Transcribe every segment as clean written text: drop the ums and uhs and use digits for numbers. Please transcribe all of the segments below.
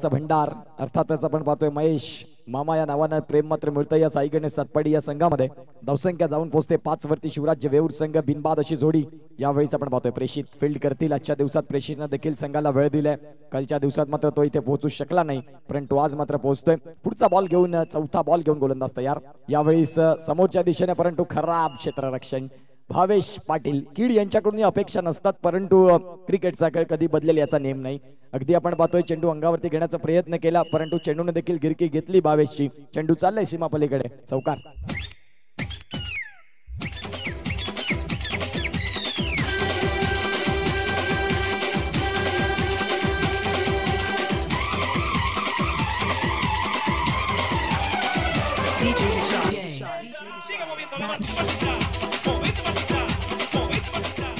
भंडार अर्थातच आपण पाहतोय महेश मामा या नावाने प्रेम मात्र मिळतं या साई गणेश सातपाडी या संघामध्ये धावसंख्या जाऊन पोहोचते 5 वरती शिवराज्य वेऊर संघ बिनबाद अशी जोडी यावेळीच आपण पाहतोय प्रेषित फील्ड करतील आजच्या दिवसात प्रेषितने देखील संघाला वेळ दिलाय कालच्या दिवसात मात्र तो इथे पोहोचू शकला नाही परंतु आज मात्र पोहोचतोय पुढचा बॉल घेऊन चौथा बॉल घेऊन गोलंदाज तयार यावेळी समोरच्या दिशेने परंतु खराब क्षेत्ररक्षण भावेश पाटील कीड यांच्याकडून अपेक्षा नसतात परंतु क्रिकेटचा खेळ कधी बदलेल याचा नेम नाही अगदी आपण पाहतोय चेंडू अंगावरती घेण्याचा प्रयत्न केला परंतु चेंडूने देखील गिरकी घेतली भावेशची चेंडू चाललाय सीमा पलीकडे चौकार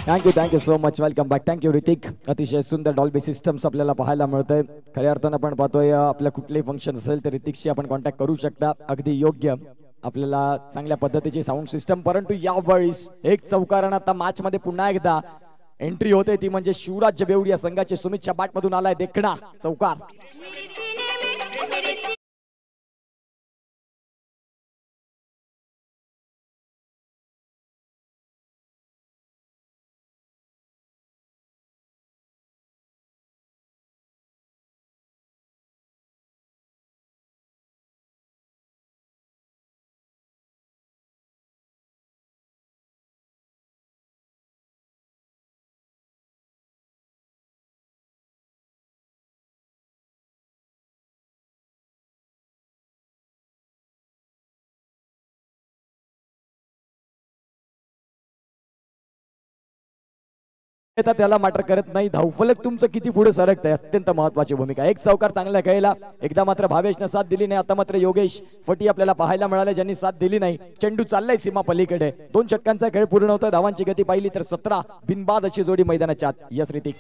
thank you so much welcome back thank you Hrithik अतिशय सुंदर डॉल्बी सिस्टम्स आपल्याला पाहायला मिळतंय खऱ्या अर्थानं आपण पाहतोय आपल्या कुठलेही फंक्शन असेल तर ऋतिकशी आपण कॉन्टॅक्ट करू शकता अगदी योग्य आपल्याला चांगल्या पद्धतीची साऊंड सिस्टम परंतु यावेळीस एक चौकारण आता मॅच मध्ये पुन्हा एकदा एंट्री होते ती म्हणजे शिवराज्य वेऊर या संघाचे सुमितच्या बॅट मधून आलाय देखणा चौकार त्याला मात्र करत नाही धावफलक तुमचं किती पुढे सरकतंय अत्यंत महत्वाची भूमिका एक चौकार चांगला खेळला एकदा मात्र भावेशने साथ दिली नाही आता मात्र योगेश फटी आपल्याला पाहायला मिळाले ज्यांनी साथ दिली नाही चेंडू चाललाय सीमा पलीकडे 2 षटकांचा खेळ पूर्ण होतोय धावांची गती पाहिली तर 17 बिनबाद अशी जोडी मैदानाच्या आत यस ऋतिक